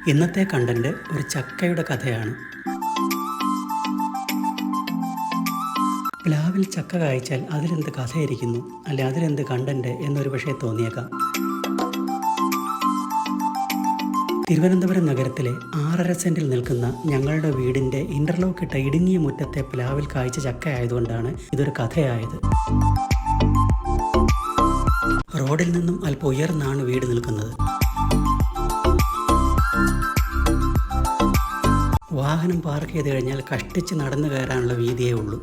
ഇന്നത്തെ കണ്ടന്റ് ഒരു ചക്കയുടെ കഥയാണ്. പ്ലാവിൽ ചക്ക കായ്ച്ചാൽ അതിലെന്ത് കഥയിരിക്കുന്നു, അല്ലെ അതിലെന്ത് കണ്ടന്റ് എന്നൊരു പക്ഷേ തോന്നിയേക്കാം. തിരുവനന്തപുരം നഗരത്തിലെ 6.5 സെന്റിൽ നിൽക്കുന്ന ഞങ്ങളുടെ വീടിൻ്റെ ഇന്റർലോക്ക് ഇട്ട ഇടുങ്ങിയ മുറ്റത്തെ പ്ലാവിൽ കായ്ച്ച ചക്ക ആയതുകൊണ്ടാണ് ഇതൊരു കഥയായത്. റോഡിൽ നിന്നും അല്പം ഉയർന്നാണ് വീട് നിൽക്കുന്നത്. വാഹനം പാർക്ക് ചെയ്ത് കഴിഞ്ഞാൽ കഷ്ടിച്ച് നടന്നു കയറാനുള്ള വീതിയേ ഉള്ളൂ.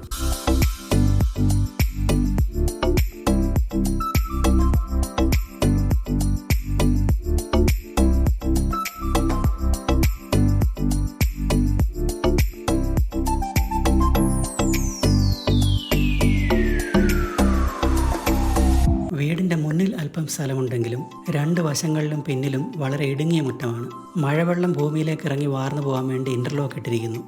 വീടിൻ്റെ മുന്നിൽ അല്പം സ്ഥലമുണ്ടെങ്കിലും 2 വശങ്ങളിലും പിന്നിലും വളരെ ഇടുങ്ങിയ മുറ്റമാണ്. മഴവെള്ളം ഭൂമിയിലേക്ക് ഇറങ്ങി വാർന്നു പോകാൻ വേണ്ടി ഇന്റർലോക്ക് ഇട്ടിരിക്കുന്നു.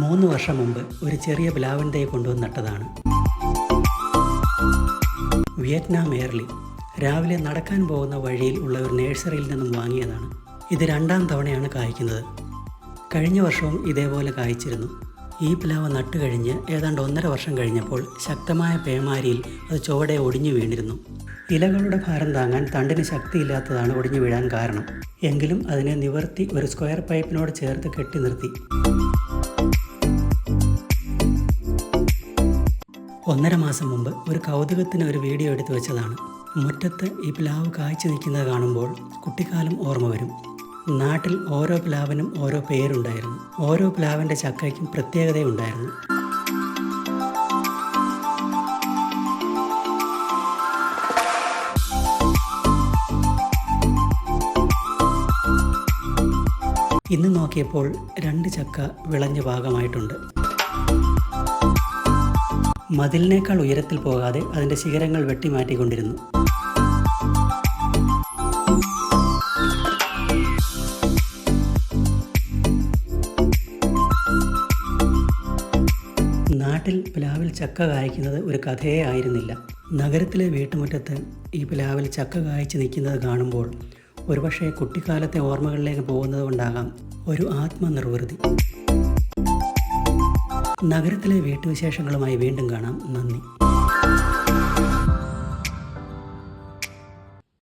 മൂന്ന് വർഷം മുമ്പ് ഒരു ചെറിയ പ്ലാവിൻ തൈ കൊണ്ടുവന്ന് നട്ടതാണ്. വിയറ്റ്നാം എയർലി രാവിലെ നടക്കാൻ പോകുന്ന വഴിയിൽ ഉള്ള ഒരു നഴ്സറിയിൽ നിന്നും വാങ്ങിയതാണ്. ഇത് 2ാം തവണയാണ് കായ്ക്കുന്നത്. കഴിഞ്ഞ വർഷവും ഇതേപോലെ കായ്ച്ചിരുന്നു. ഈ പ്ലാവ് നട്ടുകഴിഞ്ഞ് ഏതാണ്ട് 1.5 വർഷം കഴിഞ്ഞപ്പോൾ ശക്തമായ പേമാരിയിൽ അത് ചുവടെ ഒടിഞ്ഞു വീണിരുന്നു. ഇലകളുടെ ഭാരം താങ്ങാൻ തണ്ടിന് ശക്തിയില്ലാത്തതാണ് ഒടിഞ്ഞു വീഴാൻ കാരണം. എങ്കിലും അതിനെ നിവർത്തി ഒരു സ്ക്വയർ പൈപ്പിനോട് ചേർത്ത് കെട്ടി നിർത്തി. 1.5 മാസം മുമ്പ് ഒരു കൗതുകത്തിന് ഒരു വീഡിയോ എടുത്തു വെച്ചതാണ്. മുറ്റത്ത് ഈ പ്ലാവ് കായ്ച്ചു നിൽക്കുന്നത് കാണുമ്പോൾ കുട്ടിക്കാലം ഓർമ്മ വരും. നാട്ടിൽ ഓരോ പ്ലാവിനും ഓരോ പേരുണ്ടായിരുന്നു. ഓരോ പ്ലാവിൻ്റെ ചക്കയ്ക്കും പ്രത്യേകതയുണ്ടായിരുന്നു. ഇന്ന് നോക്കിയപ്പോൾ 2 ചക്ക വിളഞ്ഞ ഭാഗമായിട്ടുണ്ട്. മതിലിനേക്കാൾ ഉയരത്തിൽ പോകാതെ അതിൻ്റെ ശിഖരങ്ങൾ വെട്ടിമാറ്റിക്കൊണ്ടിരുന്നു. നാട്ടിൽ പ്ലാവിൽ ചക്ക കായ്ക്കുന്നത് ഒരു കഥയേ ആയിരുന്നില്ല. നഗരത്തിലെ വീട്ടുമുറ്റത്ത് ഈ പ്ലാവിൽ ചക്ക കായ്ച്ച് നിൽക്കുന്നത് കാണുമ്പോൾ ഒരുപക്ഷെ കുട്ടിക്കാലത്തെ ഓർമ്മകളിലേക്ക് പോകുന്നത് കൊണ്ടാകാം ഒരു ആത്മനിർവൃതി. നഗരത്തിലെ വീട്ടുവിശേഷങ്ങളുമായി വീണ്ടും കാണാം. നന്ദി.